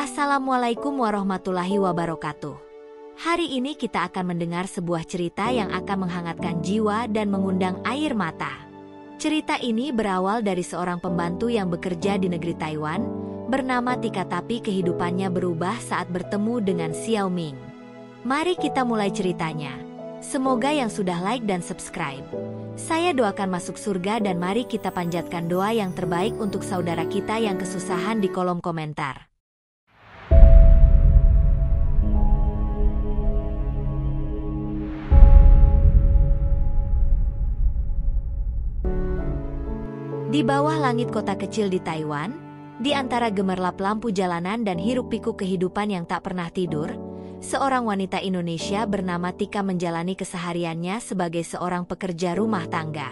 Assalamualaikum warahmatullahi wabarakatuh. Hari ini kita akan mendengar sebuah cerita yang akan menghangatkan jiwa dan mengundang air mata. Cerita ini berawal dari seorang pembantu yang bekerja di negeri Taiwan, bernama Tika, tapi kehidupannya berubah saat bertemu dengan Xiao Ming. Mari kita mulai ceritanya. Semoga yang sudah like dan subscribe, saya doakan masuk surga, dan mari kita panjatkan doa yang terbaik untuk saudara kita yang kesusahan di kolom komentar. Di bawah langit kota kecil di Taiwan, di antara gemerlap lampu jalanan dan hiruk-pikuk kehidupan yang tak pernah tidur, seorang wanita Indonesia bernama Tika menjalani kesehariannya sebagai seorang pekerja rumah tangga.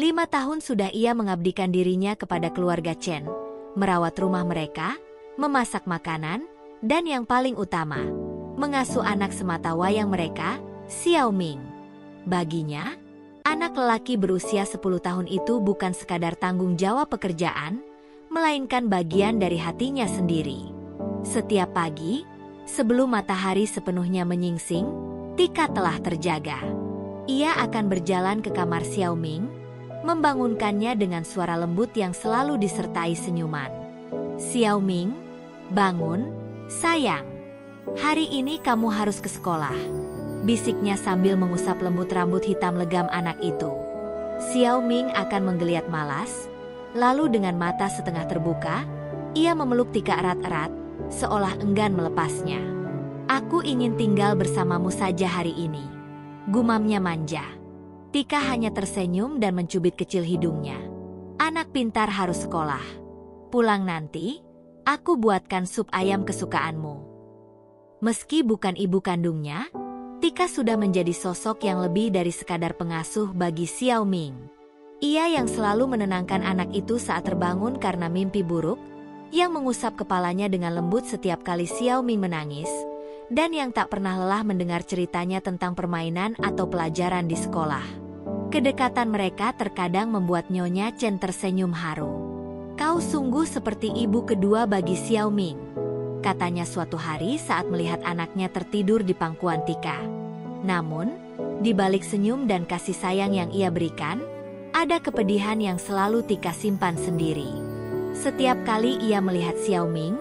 5 tahun sudah ia mengabdikan dirinya kepada keluarga Chen, merawat rumah mereka, memasak makanan, dan yang paling utama, mengasuh anak sematawayang mereka, Xiao Ming. Baginya, anak lelaki berusia 10 tahun itu bukan sekadar tanggung jawab pekerjaan, melainkan bagian dari hatinya sendiri. Setiap pagi, sebelum matahari sepenuhnya menyingsing, Tika telah terjaga. Ia akan berjalan ke kamar Xiao Ming, membangunkannya dengan suara lembut yang selalu disertai senyuman. "Xiao Ming, bangun, sayang. Hari ini kamu harus ke sekolah," bisiknya sambil mengusap lembut rambut hitam legam anak itu. Xiao Ming akan menggeliat malas, lalu dengan mata setengah terbuka, ia memeluk Tika erat-erat, seolah enggan melepasnya. "Aku ingin tinggal bersamamu saja hari ini," gumamnya manja. Tika hanya tersenyum dan mencubit kecil hidungnya. "Anak pintar harus sekolah. Pulang nanti, aku buatkan sup ayam kesukaanmu." Meski bukan ibu kandungnya, Tika sudah menjadi sosok yang lebih dari sekadar pengasuh bagi Xiao Ming. Ia yang selalu menenangkan anak itu saat terbangun karena mimpi buruk, yang mengusap kepalanya dengan lembut setiap kali Xiao Ming menangis, dan yang tak pernah lelah mendengar ceritanya tentang permainan atau pelajaran di sekolah. Kedekatan mereka terkadang membuat Nyonya Chen tersenyum haru. "Kau sungguh seperti ibu kedua bagi Xiao Ming," katanya suatu hari saat melihat anaknya tertidur di pangkuan Tika. Namun, di balik senyum dan kasih sayang yang ia berikan, ada kepedihan yang selalu Tika simpan sendiri. Setiap kali ia melihat Xiao Ming,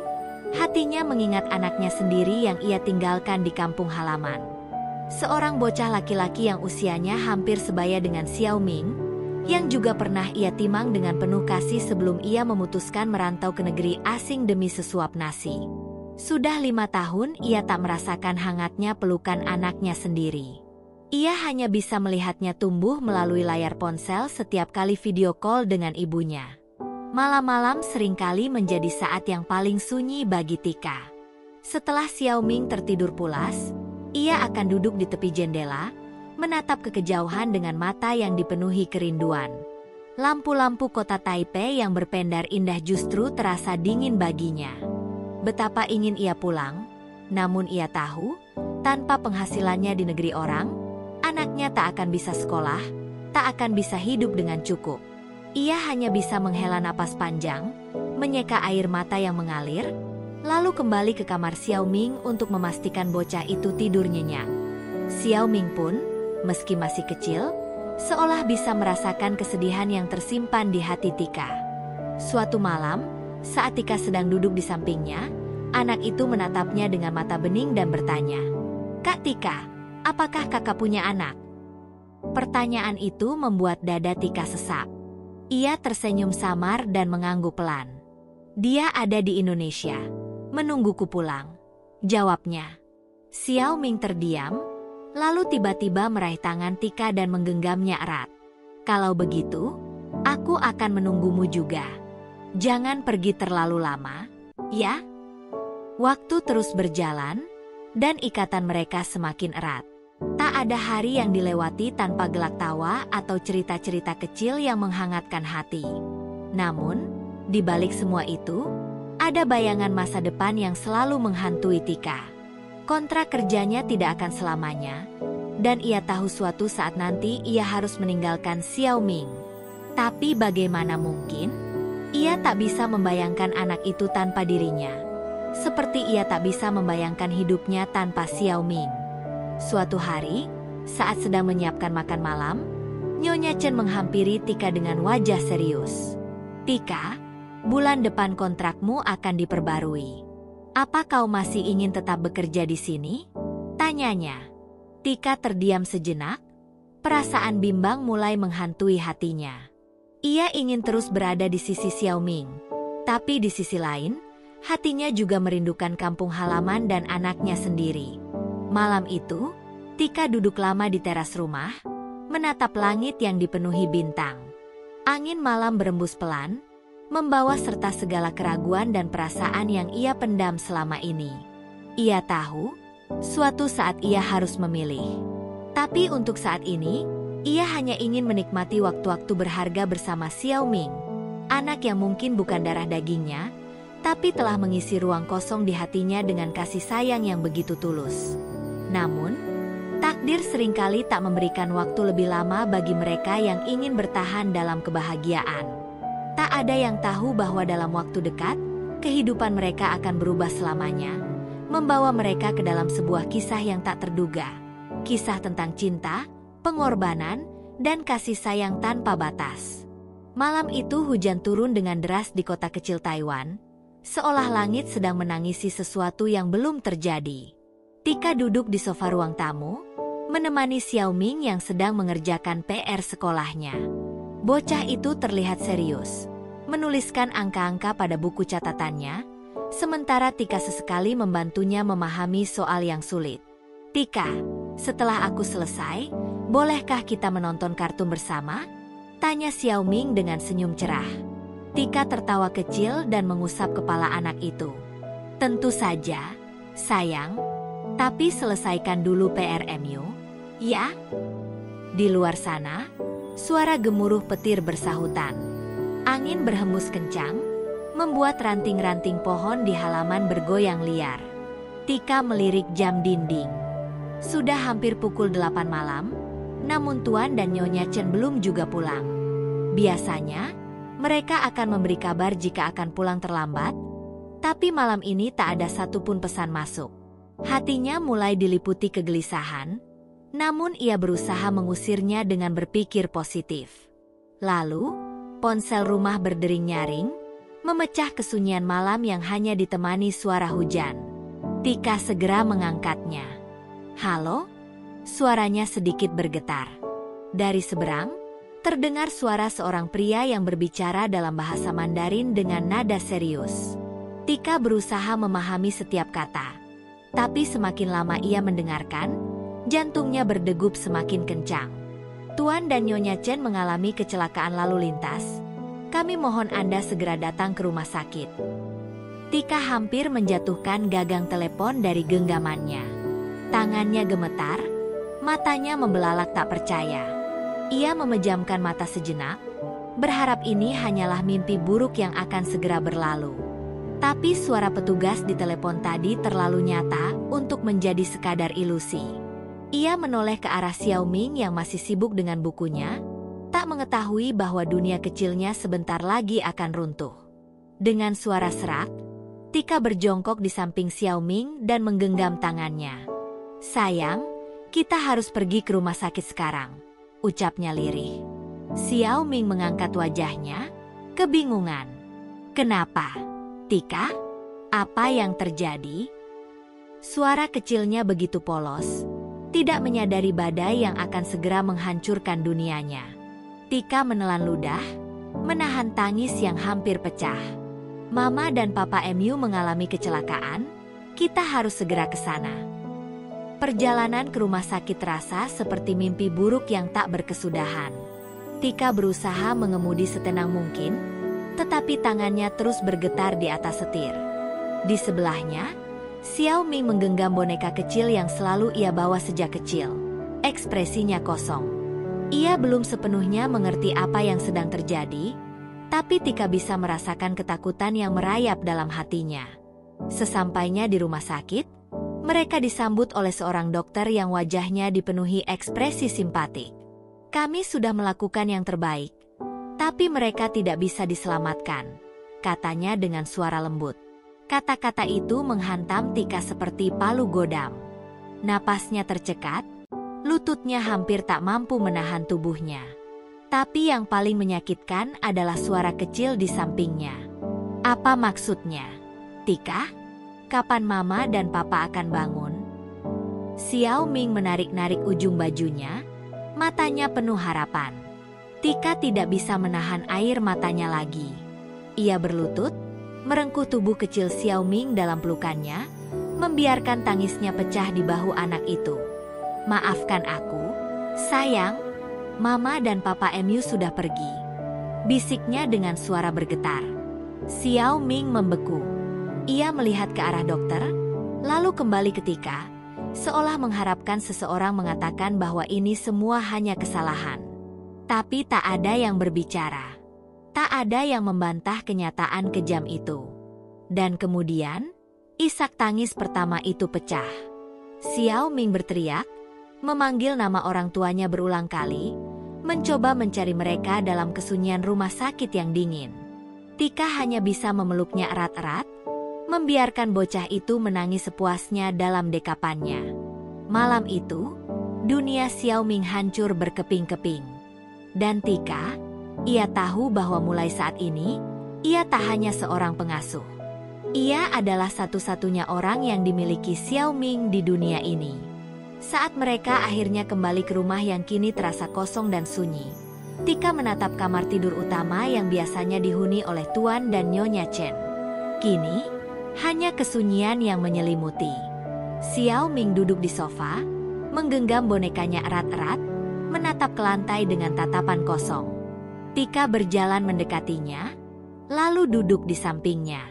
hatinya mengingat anaknya sendiri yang ia tinggalkan di kampung halaman. Seorang bocah laki-laki yang usianya hampir sebaya dengan Xiao Ming, yang juga pernah ia timang dengan penuh kasih sebelum ia memutuskan merantau ke negeri asing demi sesuap nasi. Sudah 5 tahun ia tak merasakan hangatnya pelukan anaknya sendiri. Ia hanya bisa melihatnya tumbuh melalui layar ponsel setiap kali video call dengan ibunya. Malam-malam seringkali menjadi saat yang paling sunyi bagi Tika. Setelah Xiao Ming tertidur pulas, ia akan duduk di tepi jendela, menatap ke kejauhan dengan mata yang dipenuhi kerinduan. Lampu-lampu kota Taipei yang berpendar indah justru terasa dingin baginya. Betapa ingin ia pulang, namun ia tahu, tanpa penghasilannya di negeri orang, anaknya tak akan bisa sekolah, tak akan bisa hidup dengan cukup. Ia hanya bisa menghela napas panjang, menyeka air mata yang mengalir, lalu kembali ke kamar Xiao Ming untuk memastikan bocah itu tidur nyenyak. Xiao Ming pun, meski masih kecil, seolah bisa merasakan kesedihan yang tersimpan di hati Tika. Suatu malam, saat Tika sedang duduk di sampingnya, anak itu menatapnya dengan mata bening dan bertanya, "Kak Tika, apakah kakak punya anak?" Pertanyaan itu membuat dada Tika sesak. Ia tersenyum samar dan mengangguk pelan. "Dia ada di Indonesia, menungguku pulang," jawabnya. Xiao Ming terdiam, lalu tiba-tiba meraih tangan Tika dan menggenggamnya erat. "Kalau begitu, aku akan menunggumu juga. Jangan pergi terlalu lama, ya?" Waktu terus berjalan, dan ikatan mereka semakin erat. Tak ada hari yang dilewati tanpa gelak tawa atau cerita-cerita kecil yang menghangatkan hati. Namun, di balik semua itu, ada bayangan masa depan yang selalu menghantui Tika. Kontrak kerjanya tidak akan selamanya, dan ia tahu suatu saat nanti ia harus meninggalkan Xiao Ming. Tapi bagaimana mungkin? Ia tak bisa membayangkan anak itu tanpa dirinya. seperti ia tak bisa membayangkan hidupnya tanpa Xiao Ming. Suatu hari, saat sedang menyiapkan makan malam, Nyonya Chen menghampiri Tika dengan wajah serius. "Tika, bulan depan kontrakmu akan diperbarui. Apa kau masih ingin tetap bekerja di sini?" tanyanya. Tika terdiam sejenak, perasaan bimbang mulai menghantui hatinya. Ia ingin terus berada di sisi Xiao Ming, tapi di sisi lain, hatinya juga merindukan kampung halaman dan anaknya sendiri. Malam itu, Tika duduk lama di teras rumah, menatap langit yang dipenuhi bintang. Angin malam berembus pelan, membawa serta segala keraguan dan perasaan yang ia pendam selama ini. Ia tahu, suatu saat ia harus memilih. Tapi untuk saat ini, ia hanya ingin menikmati waktu-waktu berharga bersama Xiao Ming, anak yang mungkin bukan darah dagingnya, tapi telah mengisi ruang kosong di hatinya dengan kasih sayang yang begitu tulus. Namun, takdir seringkali tak memberikan waktu lebih lama bagi mereka yang ingin bertahan dalam kebahagiaan. Tak ada yang tahu bahwa dalam waktu dekat, kehidupan mereka akan berubah selamanya, membawa mereka ke dalam sebuah kisah yang tak terduga. Kisah tentang cinta, pengorbanan, dan kasih sayang tanpa batas. Malam itu hujan turun dengan deras di kota kecil Taiwan, seolah langit sedang menangisi sesuatu yang belum terjadi. Tika duduk di sofa ruang tamu, menemani Xiao Ming yang sedang mengerjakan PR sekolahnya. Bocah itu terlihat serius, menuliskan angka-angka pada buku catatannya, sementara Tika sesekali membantunya memahami soal yang sulit. "Tika, setelah aku selesai, bolehkah kita menonton kartun bersama?" tanya Xiao Ming dengan senyum cerah. Tika tertawa kecil dan mengusap kepala anak itu. "Tentu saja, sayang. Tapi selesaikan dulu PR-mu, ya?" Di luar sana, suara gemuruh petir bersahutan. Angin berhembus kencang, membuat ranting-ranting pohon di halaman bergoyang liar. Tika melirik jam dinding. Sudah hampir pukul 8 malam, namun Tuan dan Nyonya Chen belum juga pulang. Biasanya, mereka akan memberi kabar jika akan pulang terlambat, tapi malam ini tak ada satupun pesan masuk. Hatinya mulai diliputi kegelisahan, namun ia berusaha mengusirnya dengan berpikir positif. Lalu, ponsel rumah berdering nyaring, memecah kesunyian malam yang hanya ditemani suara hujan. Tika segera mengangkatnya. "Halo?" Suaranya sedikit bergetar. Dari seberang, terdengar suara seorang pria yang berbicara dalam bahasa Mandarin dengan nada serius. Tika berusaha memahami setiap kata. Tapi semakin lama ia mendengarkan, jantungnya berdegup semakin kencang. "Tuan dan Nyonya Chen mengalami kecelakaan lalu lintas. Kami mohon Anda segera datang ke rumah sakit." Tika hampir menjatuhkan gagang telepon dari genggamannya. Tangannya gemetar, matanya membelalak tak percaya. Ia memejamkan mata sejenak, berharap ini hanyalah mimpi buruk yang akan segera berlalu. Tapi suara petugas di telepon tadi terlalu nyata untuk menjadi sekadar ilusi. Ia menoleh ke arah Xiao Ming yang masih sibuk dengan bukunya, tak mengetahui bahwa dunia kecilnya sebentar lagi akan runtuh. Dengan suara serak, Tika berjongkok di samping Xiao Ming dan menggenggam tangannya. "Sayang, kita harus pergi ke rumah sakit sekarang," ucapnya lirih. Xiao Ming mengangkat wajahnya, kebingungan. "Kenapa, Tika? Apa yang terjadi?" Suara kecilnya begitu polos, tidak menyadari badai yang akan segera menghancurkan dunianya. Tika menelan ludah, menahan tangis yang hampir pecah. "Mama dan Papa Mu mengalami kecelakaan, kita harus segera ke sana." Perjalanan ke rumah sakit terasa seperti mimpi buruk yang tak berkesudahan. Tika berusaha mengemudi setenang mungkin, tetapi tangannya terus bergetar di atas setir. Di sebelahnya, Xiao Ming menggenggam boneka kecil yang selalu ia bawa sejak kecil. Ekspresinya kosong. Ia belum sepenuhnya mengerti apa yang sedang terjadi, tapi Tika bisa merasakan ketakutan yang merayap dalam hatinya. Sesampainya di rumah sakit, mereka disambut oleh seorang dokter yang wajahnya dipenuhi ekspresi simpatik. "Kami sudah melakukan yang terbaik, tapi mereka tidak bisa diselamatkan," katanya dengan suara lembut. Kata-kata itu menghantam Tika seperti palu godam. Napasnya tercekat, lututnya hampir tak mampu menahan tubuhnya. Tapi yang paling menyakitkan adalah suara kecil di sampingnya. Apa maksudnya? Tika, kapan Mama dan Papa akan bangun? Xiao Ming menarik-narik ujung bajunya, matanya penuh harapan. Tika tidak bisa menahan air matanya lagi. Ia berlutut, merengkuh tubuh kecil Xiao Ming dalam pelukannya, membiarkan tangisnya pecah di bahu anak itu. Maafkan aku, sayang, Mama dan Papa Mu sudah pergi, bisiknya dengan suara bergetar. Xiao Ming membeku. Ia melihat ke arah dokter, lalu kembali ke Tika, seolah mengharapkan seseorang mengatakan bahwa ini semua hanya kesalahan. Tapi tak ada yang berbicara. Tak ada yang membantah kenyataan kejam itu. Dan kemudian, isak tangis pertama itu pecah. Xiao Ming berteriak, memanggil nama orang tuanya berulang kali, mencoba mencari mereka dalam kesunyian rumah sakit yang dingin. Tika hanya bisa memeluknya erat-erat, membiarkan bocah itu menangis sepuasnya dalam dekapannya. Malam itu, dunia Xiao Ming hancur berkeping-keping. Dan Tika, ia tahu bahwa mulai saat ini, ia tak hanya seorang pengasuh. Ia adalah satu-satunya orang yang dimiliki Xiao Ming di dunia ini. Saat mereka akhirnya kembali ke rumah yang kini terasa kosong dan sunyi, Tika menatap kamar tidur utama yang biasanya dihuni oleh Tuan dan Nyonya Chen. Kini, hanya kesunyian yang menyelimuti. Xiao Ming duduk di sofa, menggenggam bonekanya erat-erat, menatap ke lantai dengan tatapan kosong. Tika berjalan mendekatinya, lalu duduk di sampingnya.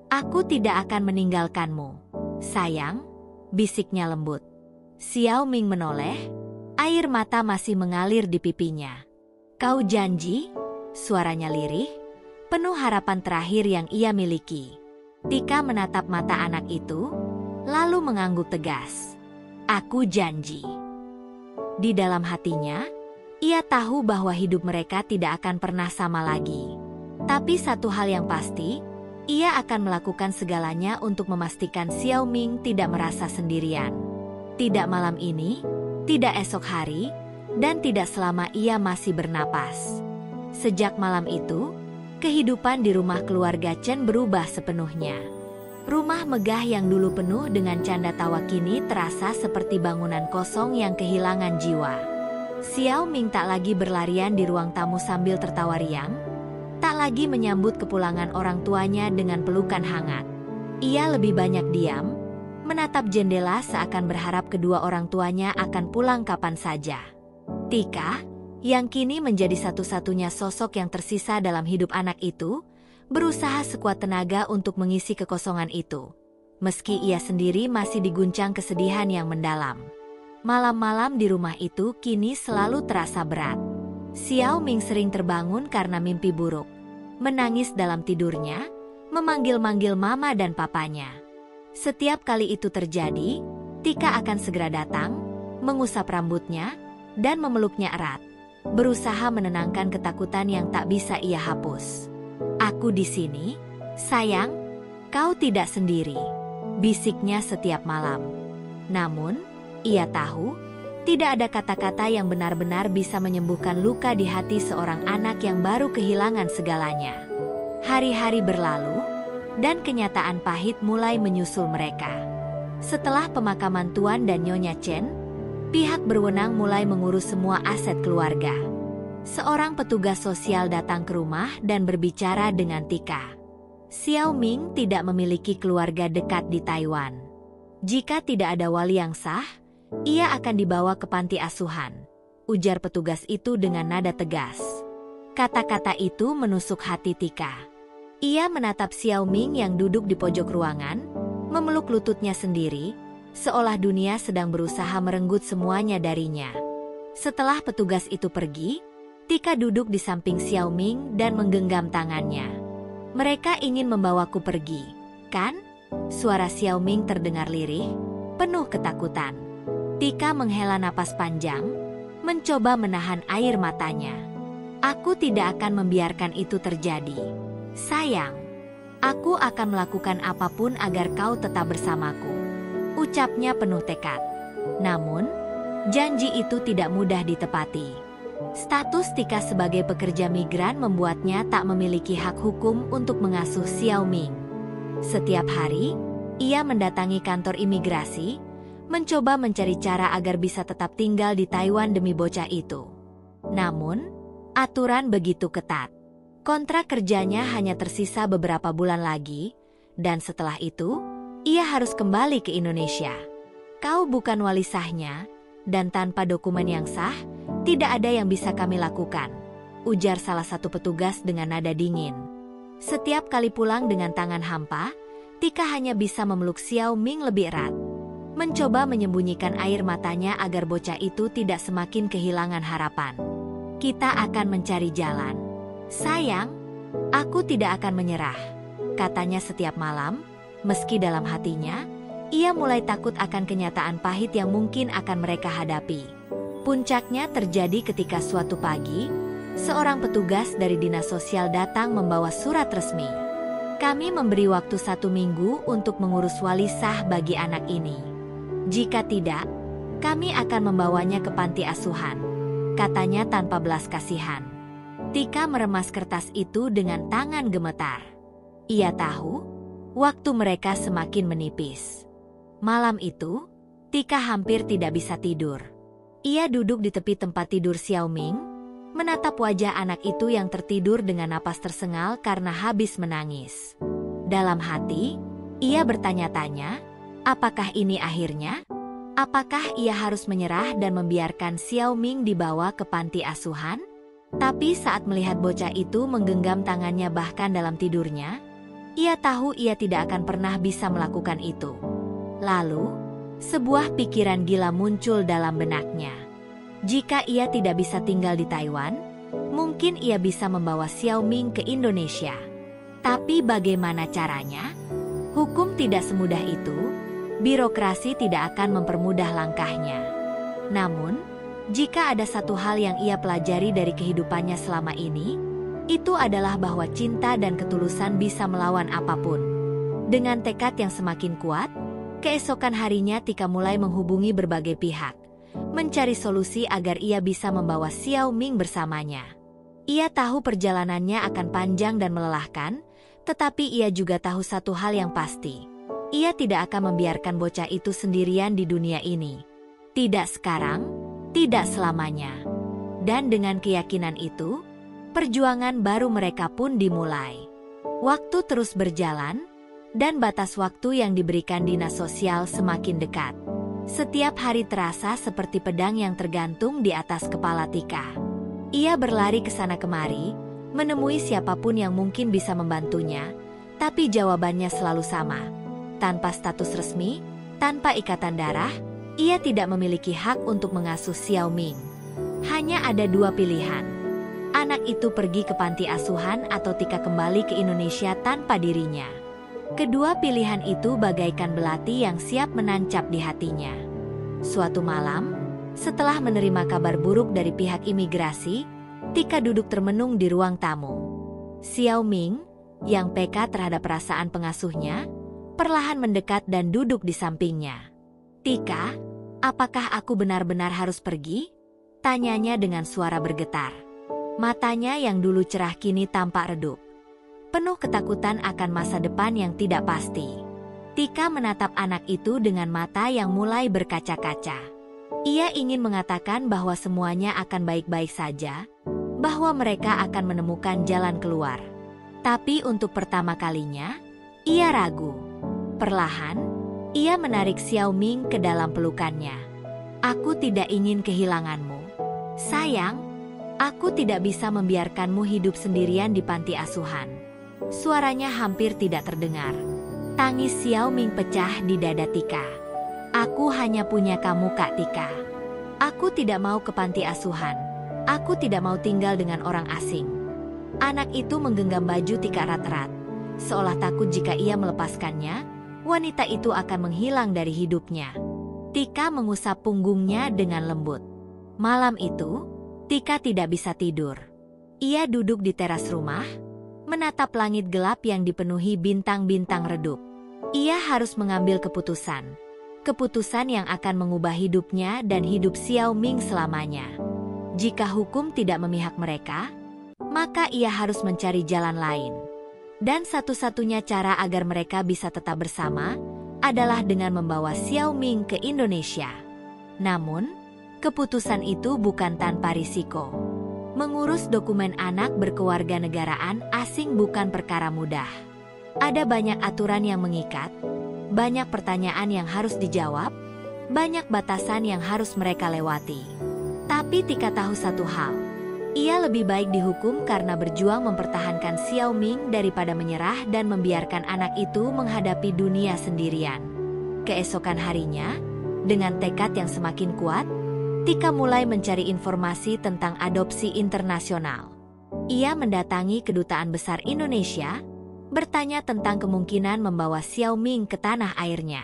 Aku tidak akan meninggalkanmu, sayang, bisiknya lembut. Xiao Ming menoleh, air mata masih mengalir di pipinya. Kau janji? Suaranya lirih, penuh harapan terakhir yang ia miliki. Tika menatap mata anak itu, lalu mengangguk tegas. Aku janji. Di dalam hatinya, ia tahu bahwa hidup mereka tidak akan pernah sama lagi. Tapi satu hal yang pasti, ia akan melakukan segalanya untuk memastikan Xiao Ming tidak merasa sendirian. Tidak malam ini, tidak esok hari, dan tidak selama ia masih bernapas. Sejak malam itu, kehidupan di rumah keluarga Chen berubah sepenuhnya. Rumah megah yang dulu penuh dengan canda tawa kini terasa seperti bangunan kosong yang kehilangan jiwa. Xiao Ming tak lagi berlarian di ruang tamu sambil tertawa riang, tak lagi menyambut kepulangan orang tuanya dengan pelukan hangat. Ia lebih banyak diam, menatap jendela seakan berharap kedua orang tuanya akan pulang kapan saja. Tika, yang kini menjadi satu-satunya sosok yang tersisa dalam hidup anak itu, berusaha sekuat tenaga untuk mengisi kekosongan itu. Meski ia sendiri masih diguncang kesedihan yang mendalam. Malam-malam di rumah itu kini selalu terasa berat. Xiao Ming sering terbangun karena mimpi buruk. Menangis dalam tidurnya, memanggil-manggil mama dan papanya. Setiap kali itu terjadi, Tika akan segera datang, mengusap rambutnya, dan memeluknya erat. Berusaha menenangkan ketakutan yang tak bisa ia hapus. Aku di sini, sayang, kau tidak sendiri, bisiknya setiap malam. Namun, ia tahu, tidak ada kata-kata yang benar-benar bisa menyembuhkan luka di hati seorang anak yang baru kehilangan segalanya. Hari-hari berlalu, dan kenyataan pahit mulai menyusul mereka. Setelah pemakaman Tuan dan Nyonya Chen, pihak berwenang mulai mengurus semua aset keluarga. Seorang petugas sosial datang ke rumah dan berbicara dengan Tika. Xiao Ming tidak memiliki keluarga dekat di Taiwan. Jika tidak ada wali yang sah, ia akan dibawa ke panti asuhan, ujar petugas itu dengan nada tegas. Kata-kata itu menusuk hati Tika. Ia menatap Xiao Ming yang duduk di pojok ruangan, memeluk lututnya sendiri, seolah dunia sedang berusaha merenggut semuanya darinya. Setelah petugas itu pergi, Tika duduk di samping Xiao Ming dan menggenggam tangannya. Mereka ingin membawaku pergi, kan? Suara Xiao Ming terdengar lirih, penuh ketakutan. Tika menghela napas panjang, mencoba menahan air matanya. Aku tidak akan membiarkan itu terjadi. Sayang, Aku akan melakukan apapun agar kau tetap bersamaku, ucapnya penuh tekad. Namun, janji itu tidak mudah ditepati. Status Tika sebagai pekerja migran membuatnya tak memiliki hak hukum untuk mengasuh Xiao Ming. Setiap hari, ia mendatangi kantor imigrasi, mencoba mencari cara agar bisa tetap tinggal di Taiwan demi bocah itu. Namun, aturan begitu ketat. Kontrak kerjanya hanya tersisa beberapa bulan lagi, dan setelah itu, ia harus kembali ke Indonesia. Kau bukan wali sahnya, dan tanpa dokumen yang sah, tidak ada yang bisa kami lakukan, ujar salah satu petugas dengan nada dingin. Setiap kali pulang dengan tangan hampa, Tika hanya bisa memeluk Xiao Ming lebih erat, mencoba menyembunyikan air matanya agar bocah itu tidak semakin kehilangan harapan. Kita akan mencari jalan. Sayang, aku tidak akan menyerah, katanya setiap malam, meski dalam hatinya, ia mulai takut akan kenyataan pahit yang mungkin akan mereka hadapi. Puncaknya terjadi ketika suatu pagi, seorang petugas dari dinas sosial datang membawa surat resmi. Kami memberi waktu 1 minggu untuk mengurus wali sah bagi anak ini. Jika tidak, kami akan membawanya ke panti asuhan, katanya tanpa belas kasihan. Tika meremas kertas itu dengan tangan gemetar. Ia tahu, waktu mereka semakin menipis. Malam itu, Tika hampir tidak bisa tidur. Ia duduk di tepi tempat tidur Xiao Ming, menatap wajah anak itu yang tertidur dengan napas tersengal karena habis menangis. Dalam hati, ia bertanya-tanya, apakah ini akhirnya? Apakah ia harus menyerah dan membiarkan Xiao Ming dibawa ke panti asuhan? Tapi saat melihat bocah itu menggenggam tangannya bahkan dalam tidurnya, ia tahu ia tidak akan pernah bisa melakukan itu. Lalu, sebuah pikiran gila muncul dalam benaknya. Jika ia tidak bisa tinggal di Taiwan, mungkin ia bisa membawa Xiao Ming ke Indonesia. Tapi bagaimana caranya? Hukum tidak semudah itu, birokrasi tidak akan mempermudah langkahnya. Namun, jika ada satu hal yang ia pelajari dari kehidupannya selama ini, itu adalah bahwa cinta dan ketulusan bisa melawan apapun. Dengan tekad yang semakin kuat, keesokan harinya Tika mulai menghubungi berbagai pihak, mencari solusi agar ia bisa membawa Xiao Ming bersamanya. Ia tahu perjalanannya akan panjang dan melelahkan, tetapi ia juga tahu satu hal yang pasti. Ia tidak akan membiarkan bocah itu sendirian di dunia ini. Tidak sekarang, tidak selamanya. Dan dengan keyakinan itu, perjuangan baru mereka pun dimulai. Waktu terus berjalan, dan batas waktu yang diberikan dinas sosial semakin dekat. Setiap hari terasa seperti pedang yang tergantung di atas kepala Tika. Ia berlari ke sana kemari, menemui siapapun yang mungkin bisa membantunya, tapi jawabannya selalu sama. Tanpa status resmi, tanpa ikatan darah, ia tidak memiliki hak untuk mengasuh Xiao Ming. Hanya ada 2 pilihan. Anak itu pergi ke panti asuhan atau Tika kembali ke Indonesia tanpa dirinya. Kedua pilihan itu bagaikan belati yang siap menancap di hatinya. Suatu malam, setelah menerima kabar buruk dari pihak imigrasi, Tika duduk termenung di ruang tamu. Xiao Ming, yang peka terhadap perasaan pengasuhnya, perlahan mendekat dan duduk di sampingnya. Tika, apakah aku benar-benar harus pergi? Tanyanya dengan suara bergetar. Matanya yang dulu cerah kini tampak redup, penuh ketakutan akan masa depan yang tidak pasti. Tika menatap anak itu dengan mata yang mulai berkaca-kaca. Ia ingin mengatakan bahwa semuanya akan baik-baik saja, bahwa mereka akan menemukan jalan keluar. Tapi untuk pertama kalinya, ia ragu. Perlahan, ia menarik Xiao Ming ke dalam pelukannya. Aku tidak ingin kehilanganmu. Sayang, aku tidak bisa membiarkanmu hidup sendirian di panti asuhan. Suaranya hampir tidak terdengar. Tangis Xiao Ming pecah di dada Tika. Aku hanya punya kamu, Kak Tika. Aku tidak mau ke panti asuhan. Aku tidak mau tinggal dengan orang asing. Anak itu menggenggam baju Tika erat-erat, seolah takut jika ia melepaskannya, wanita itu akan menghilang dari hidupnya. Tika mengusap punggungnya dengan lembut. Malam itu, Tika tidak bisa tidur. Ia duduk di teras rumah, menatap langit gelap yang dipenuhi bintang-bintang redup. Ia harus mengambil keputusan. Keputusan yang akan mengubah hidupnya dan hidup Xiao Ming selamanya. Jika hukum tidak memihak mereka, maka ia harus mencari jalan lain. Dan satu-satunya cara agar mereka bisa tetap bersama adalah dengan membawa Xiao Ming ke Indonesia. Namun, keputusan itu bukan tanpa risiko. Mengurus dokumen anak berkewarganegaraan asing bukan perkara mudah. Ada banyak aturan yang mengikat, banyak pertanyaan yang harus dijawab, banyak batasan yang harus mereka lewati. Tapi Tika tahu satu hal, ia lebih baik dihukum karena berjuang mempertahankan Xiao Ming daripada menyerah dan membiarkan anak itu menghadapi dunia sendirian. Keesokan harinya, dengan tekad yang semakin kuat, Tika mulai mencari informasi tentang adopsi internasional. Ia mendatangi Kedutaan Besar Indonesia, bertanya tentang kemungkinan membawa Xiao Ming ke tanah airnya.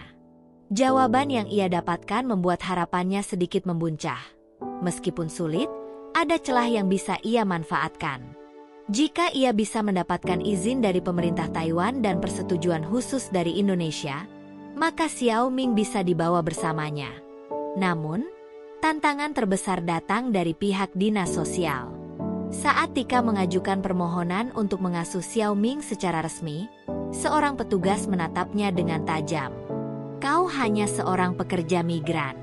Jawaban yang ia dapatkan membuat harapannya sedikit membuncah. Meskipun sulit, ada celah yang bisa ia manfaatkan. Jika ia bisa mendapatkan izin dari pemerintah Taiwan dan persetujuan khusus dari Indonesia, maka Xiao Ming bisa dibawa bersamanya. Namun, tantangan terbesar datang dari pihak dinas sosial. Saat Tika mengajukan permohonan untuk mengasuh Xiao Ming secara resmi, seorang petugas menatapnya dengan tajam. "Kau hanya seorang pekerja migran.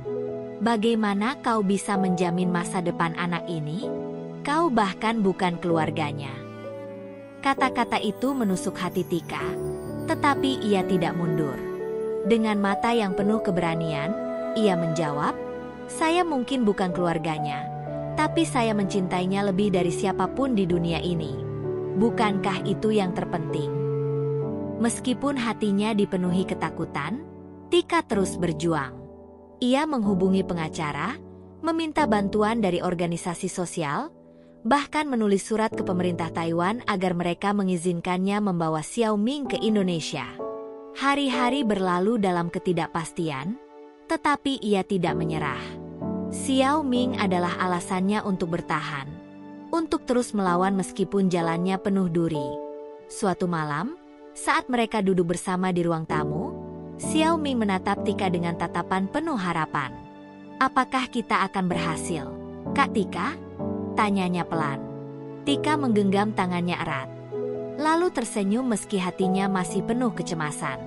Bagaimana kau bisa menjamin masa depan anak ini? Kau bahkan bukan keluarganya." Kata-kata itu menusuk hati Tika, tetapi ia tidak mundur. Dengan mata yang penuh keberanian, ia menjawab, "Saya mungkin bukan keluarganya, tapi saya mencintainya lebih dari siapapun di dunia ini. Bukankah itu yang terpenting?" Meskipun hatinya dipenuhi ketakutan, Tika terus berjuang. Ia menghubungi pengacara, meminta bantuan dari organisasi sosial, bahkan menulis surat ke pemerintah Taiwan agar mereka mengizinkannya membawa Xiao Ming ke Indonesia. Hari-hari berlalu dalam ketidakpastian, tetapi ia tidak menyerah. Xiao Ming adalah alasannya untuk bertahan, untuk terus melawan meskipun jalannya penuh duri. Suatu malam, saat mereka duduk bersama di ruang tamu, Xiao Ming menatap Tika dengan tatapan penuh harapan. "Apakah kita akan berhasil, Kak Tika?" tanyanya pelan. Tika menggenggam tangannya erat, lalu tersenyum meski hatinya masih penuh kecemasan.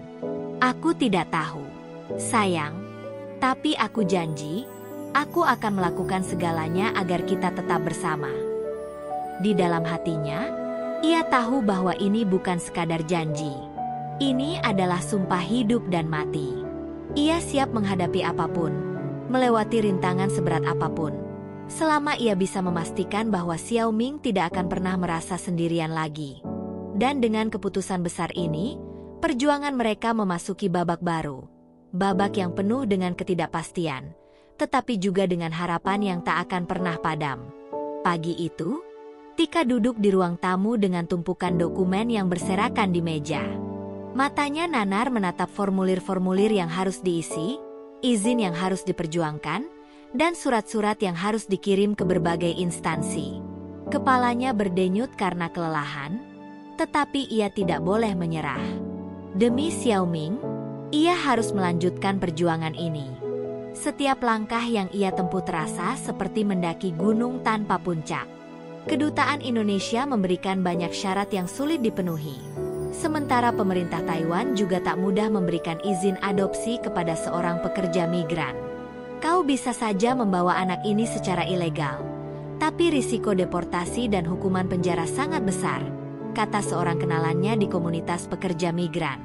"Aku tidak tahu, sayang, tapi aku janji, aku akan melakukan segalanya agar kita tetap bersama." Di dalam hatinya, ia tahu bahwa ini bukan sekadar janji. Ini adalah sumpah hidup dan mati. Ia siap menghadapi apapun, melewati rintangan seberat apapun, selama ia bisa memastikan bahwa Xiao Ming tidak akan pernah merasa sendirian lagi. Dan dengan keputusan besar ini, perjuangan mereka memasuki babak baru. Babak yang penuh dengan ketidakpastian, tetapi juga dengan harapan yang tak akan pernah padam. Pagi itu, Tika duduk di ruang tamu dengan tumpukan dokumen yang berserakan di meja. Matanya nanar menatap formulir-formulir yang harus diisi, izin yang harus diperjuangkan, dan surat-surat yang harus dikirim ke berbagai instansi. Kepalanya berdenyut karena kelelahan, tetapi ia tidak boleh menyerah. Demi Xiao Ming, ia harus melanjutkan perjuangan ini. Setiap langkah yang ia tempuh terasa seperti mendaki gunung tanpa puncak. Kedutaan Indonesia memberikan banyak syarat yang sulit dipenuhi. Sementara pemerintah Taiwan juga tak mudah memberikan izin adopsi kepada seorang pekerja migran. "Kau bisa saja membawa anak ini secara ilegal, tapi risiko deportasi dan hukuman penjara sangat besar," kata seorang kenalannya di komunitas pekerja migran.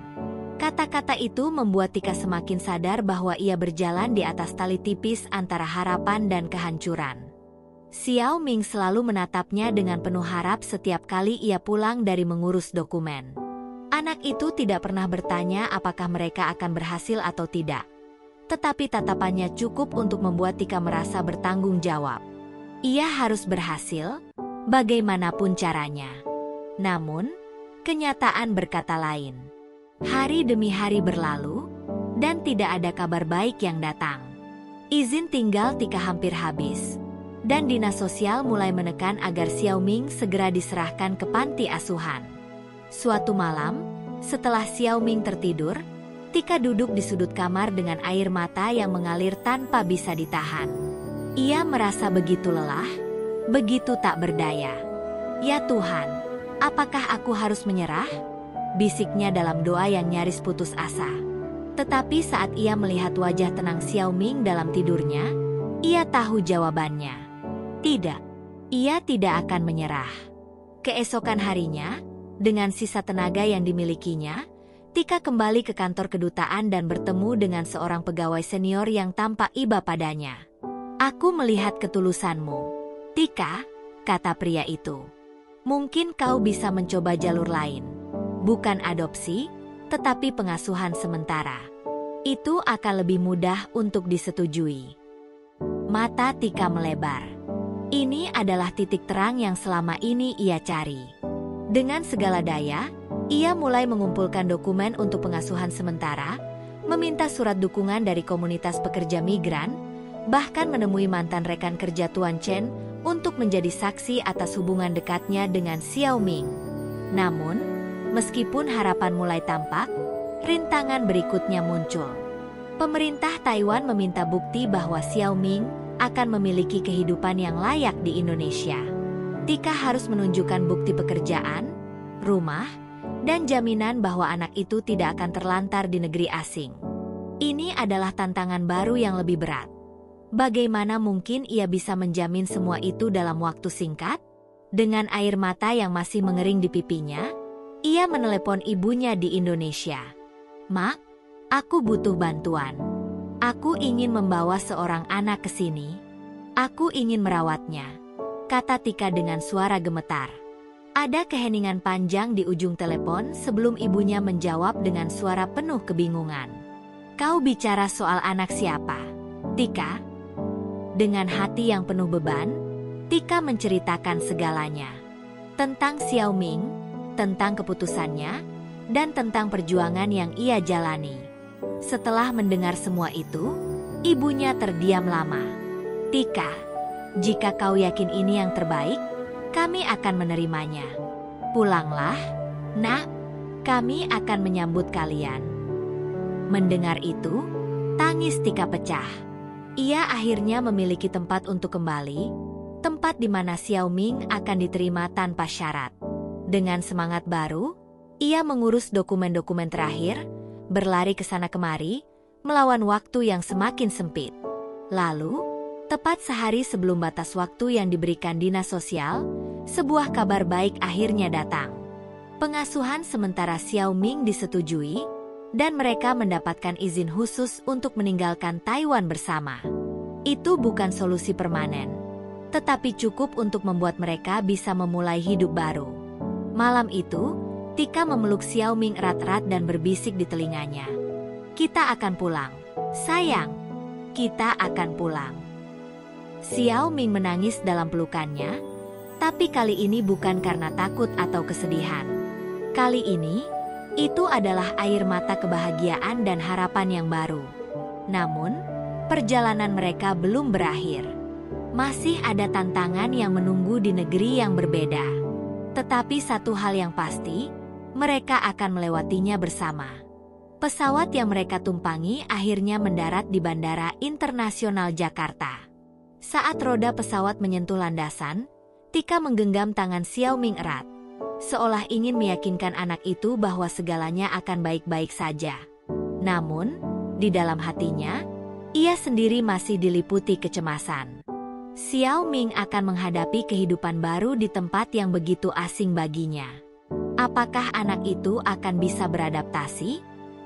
Kata-kata itu membuat Tika semakin sadar bahwa ia berjalan di atas tali tipis antara harapan dan kehancuran. Xiao Ming selalu menatapnya dengan penuh harap setiap kali ia pulang dari mengurus dokumen. Anak itu tidak pernah bertanya apakah mereka akan berhasil atau tidak. Tetapi tatapannya cukup untuk membuat Tika merasa bertanggung jawab. Ia harus berhasil, bagaimanapun caranya. Namun, kenyataan berkata lain. Hari demi hari berlalu, dan tidak ada kabar baik yang datang. Izin tinggal Tika hampir habis, dan dinas sosial mulai menekan agar Xiao Ming segera diserahkan ke panti asuhan. Suatu malam, setelah Xiao Ming tertidur, Tika duduk di sudut kamar dengan air mata yang mengalir tanpa bisa ditahan. Ia merasa begitu lelah, begitu tak berdaya. "Ya Tuhan, apakah aku harus menyerah?" bisiknya dalam doa yang nyaris putus asa. Tetapi saat ia melihat wajah tenang Xiao Ming dalam tidurnya, ia tahu jawabannya. Tidak, ia tidak akan menyerah. Keesokan harinya, dengan sisa tenaga yang dimilikinya, Tika kembali ke kantor kedutaan dan bertemu dengan seorang pegawai senior yang tampak iba padanya. "Aku melihat ketulusanmu, Tika," kata pria itu. "Mungkin kau bisa mencoba jalur lain. Bukan adopsi, tetapi pengasuhan sementara. Itu akan lebih mudah untuk disetujui." Mata Tika melebar. Ini adalah titik terang yang selama ini ia cari. Dengan segala daya, ia mulai mengumpulkan dokumen untuk pengasuhan sementara, meminta surat dukungan dari komunitas pekerja migran, bahkan menemui mantan rekan kerja Tuan Chen untuk menjadi saksi atas hubungan dekatnya dengan Xiao Ming. Namun, meskipun harapan mulai tampak, rintangan berikutnya muncul. Pemerintah Taiwan meminta bukti bahwa Xiao Ming akan memiliki kehidupan yang layak di Indonesia. Tika harus menunjukkan bukti pekerjaan, rumah, dan jaminan bahwa anak itu tidak akan terlantar di negeri asing. Ini adalah tantangan baru yang lebih berat. Bagaimana mungkin ia bisa menjamin semua itu dalam waktu singkat? Dengan air mata yang masih mengering di pipinya, ia menelepon ibunya di Indonesia. "Mak, aku butuh bantuan. Aku ingin membawa seorang anak ke sini. Aku ingin merawatnya," kata Tika dengan suara gemetar. Ada keheningan panjang di ujung telepon sebelum ibunya menjawab dengan suara penuh kebingungan. "Kau bicara soal anak siapa, Tika?" Dengan hati yang penuh beban, Tika menceritakan segalanya. Tentang Xiao Ming, tentang keputusannya, dan tentang perjuangan yang ia jalani. Setelah mendengar semua itu, ibunya terdiam lama. "Tika, jika kau yakin ini yang terbaik, kami akan menerimanya. Pulanglah, Nak. Kami akan menyambut kalian." Mendengar itu, tangis Tika pecah. Ia akhirnya memiliki tempat untuk kembali, tempat di mana Xiao Ming akan diterima tanpa syarat. Dengan semangat baru, ia mengurus dokumen-dokumen terakhir, berlari ke sana kemari, melawan waktu yang semakin sempit. Lalu, tepat sehari sebelum batas waktu yang diberikan dinas sosial, sebuah kabar baik akhirnya datang. Pengasuhan sementara Xiao Ming disetujui, dan mereka mendapatkan izin khusus untuk meninggalkan Taiwan bersama. Itu bukan solusi permanen, tetapi cukup untuk membuat mereka bisa memulai hidup baru. Malam itu, Tika memeluk Xiao Ming erat-erat dan berbisik di telinganya. "Kita akan pulang, sayang. Kita akan pulang." Xiao Ming menangis dalam pelukannya, tapi kali ini bukan karena takut atau kesedihan. Kali ini, itu adalah air mata kebahagiaan dan harapan yang baru. Namun, perjalanan mereka belum berakhir. Masih ada tantangan yang menunggu di negeri yang berbeda. Tetapi satu hal yang pasti, mereka akan melewatinya bersama. Pesawat yang mereka tumpangi akhirnya mendarat di Bandara Internasional Jakarta. Saat roda pesawat menyentuh landasan, Tika menggenggam tangan Xiao Ming erat, seolah ingin meyakinkan anak itu bahwa segalanya akan baik-baik saja. Namun, di dalam hatinya, ia sendiri masih diliputi kecemasan. Xiao Ming akan menghadapi kehidupan baru di tempat yang begitu asing baginya. Apakah anak itu akan bisa beradaptasi?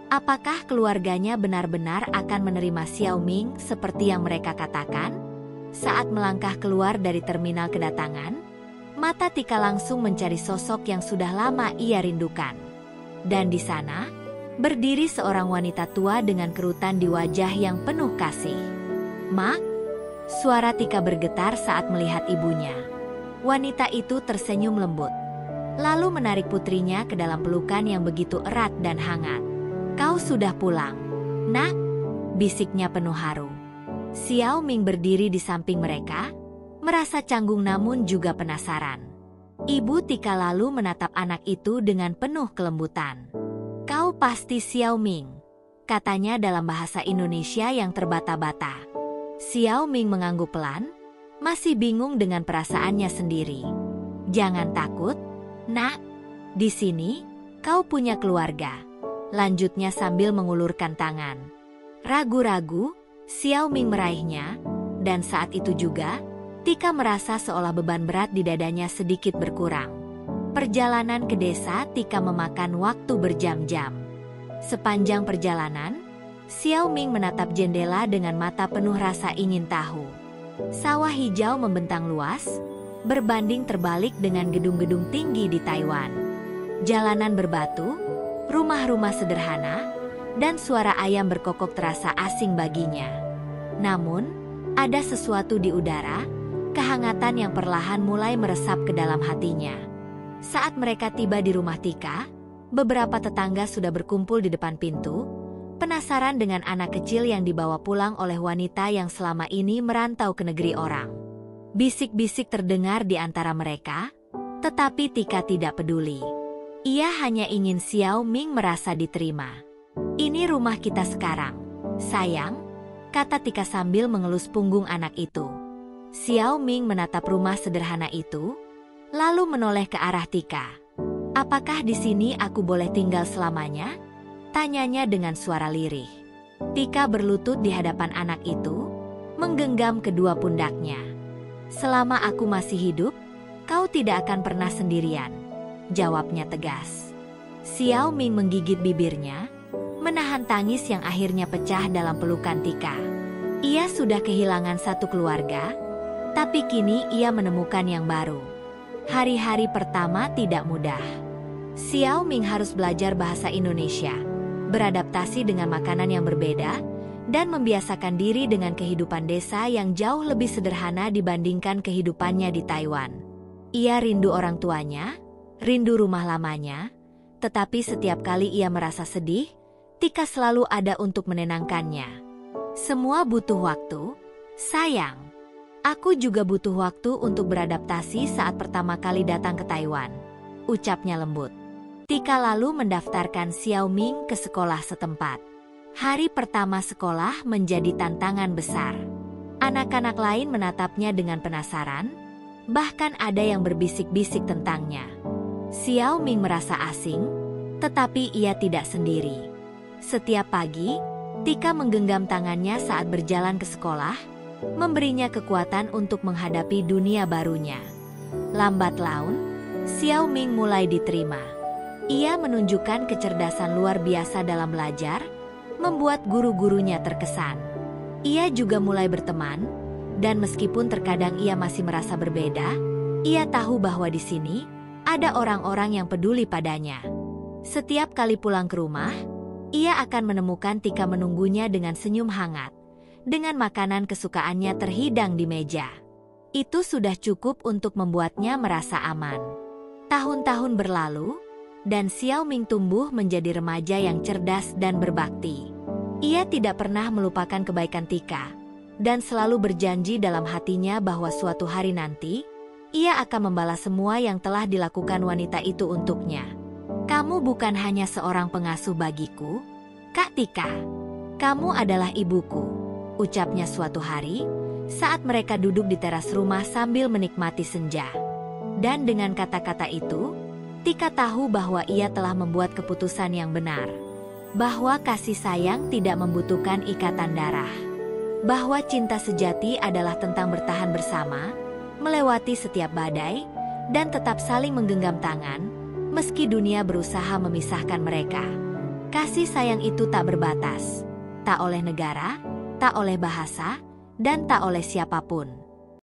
Apakah keluarganya benar-benar akan menerima Xiao Ming seperti yang mereka katakan? Saat melangkah keluar dari terminal kedatangan, mata Tika langsung mencari sosok yang sudah lama ia rindukan. Dan di sana, berdiri seorang wanita tua dengan kerutan di wajah yang penuh kasih. "Mak?" Suara Tika bergetar saat melihat ibunya. Wanita itu tersenyum lembut, lalu menarik putrinya ke dalam pelukan yang begitu erat dan hangat. "Kau sudah pulang, Nak?" bisiknya penuh haru. Xiao Ming berdiri di samping mereka, merasa canggung namun juga penasaran. Ibu Tika lalu menatap anak itu dengan penuh kelembutan. "Kau pasti Xiao Ming," katanya dalam bahasa Indonesia yang terbata-bata. Xiao Ming mengangguk pelan, masih bingung dengan perasaannya sendiri. "Jangan takut, Nak. Di sini, kau punya keluarga," lanjutnya sambil mengulurkan tangan. Ragu-ragu, Xiao Ming meraihnya, dan saat itu juga, Tika merasa seolah beban berat di dadanya sedikit berkurang. Perjalanan ke desa Tika memakan waktu berjam-jam. Sepanjang perjalanan, Xiao Ming menatap jendela dengan mata penuh rasa ingin tahu. Sawah hijau membentang luas, berbanding terbalik dengan gedung-gedung tinggi di Taiwan. Jalanan berbatu, rumah-rumah sederhana, dan suara ayam berkokok terasa asing baginya. Namun, ada sesuatu di udara, kehangatan yang perlahan mulai meresap ke dalam hatinya. Saat mereka tiba di rumah Tika, beberapa tetangga sudah berkumpul di depan pintu, penasaran dengan anak kecil yang dibawa pulang oleh wanita yang selama ini merantau ke negeri orang. Bisik-bisik terdengar di antara mereka, tetapi Tika tidak peduli. Ia hanya ingin Xiao Ming merasa diterima. "Ini rumah kita sekarang, sayang," kata Tika sambil mengelus punggung anak itu. Xiao Ming menatap rumah sederhana itu, lalu menoleh ke arah Tika. "Apakah di sini aku boleh tinggal selamanya?" tanyanya dengan suara lirih. Tika berlutut di hadapan anak itu, menggenggam kedua pundaknya. "Selama aku masih hidup, kau tidak akan pernah sendirian," jawabnya tegas. Xiao Ming menggigit bibirnya, menahan tangis yang akhirnya pecah dalam pelukan Tika. Ia sudah kehilangan satu keluarga, tapi kini ia menemukan yang baru. Hari-hari pertama tidak mudah. Xiao Ming harus belajar bahasa Indonesia, beradaptasi dengan makanan yang berbeda, dan membiasakan diri dengan kehidupan desa yang jauh lebih sederhana dibandingkan kehidupannya di Taiwan. Ia rindu orang tuanya, rindu rumah lamanya, tetapi setiap kali ia merasa sedih, Tika selalu ada untuk menenangkannya. "Semua butuh waktu, sayang. Aku juga butuh waktu untuk beradaptasi saat pertama kali datang ke Taiwan," ucapnya lembut. Tika lalu mendaftarkan Xiao Ming ke sekolah setempat. Hari pertama sekolah menjadi tantangan besar. Anak-anak lain menatapnya dengan penasaran, bahkan ada yang berbisik-bisik tentangnya. Xiao Ming merasa asing, tetapi ia tidak sendiri. Setiap pagi, Tika menggenggam tangannya saat berjalan ke sekolah, memberinya kekuatan untuk menghadapi dunia barunya. Lambat laun, Xiao Ming mulai diterima. Ia menunjukkan kecerdasan luar biasa dalam belajar, membuat guru-gurunya terkesan. Ia juga mulai berteman, dan meskipun terkadang ia masih merasa berbeda, ia tahu bahwa di sini ada orang-orang yang peduli padanya. Setiap kali pulang ke rumah, ia akan menemukan Tika menunggunya dengan senyum hangat, dengan makanan kesukaannya terhidang di meja. Itu sudah cukup untuk membuatnya merasa aman. Tahun-tahun berlalu, dan Xiao Ming tumbuh menjadi remaja yang cerdas dan berbakti. Ia tidak pernah melupakan kebaikan Tika, dan selalu berjanji dalam hatinya bahwa suatu hari nanti, ia akan membalas semua yang telah dilakukan wanita itu untuknya. "Kamu bukan hanya seorang pengasuh bagiku, Kak Tika. Kamu adalah ibuku," ucapnya suatu hari, saat mereka duduk di teras rumah sambil menikmati senja. Dan dengan kata-kata itu, Tika tahu bahwa ia telah membuat keputusan yang benar. Bahwa kasih sayang tidak membutuhkan ikatan darah. Bahwa cinta sejati adalah tentang bertahan bersama, melewati setiap badai, dan tetap saling menggenggam tangan, meski dunia berusaha memisahkan mereka. Kasih sayang itu tak berbatas, tak oleh negara, tak oleh bahasa, dan tak oleh siapapun.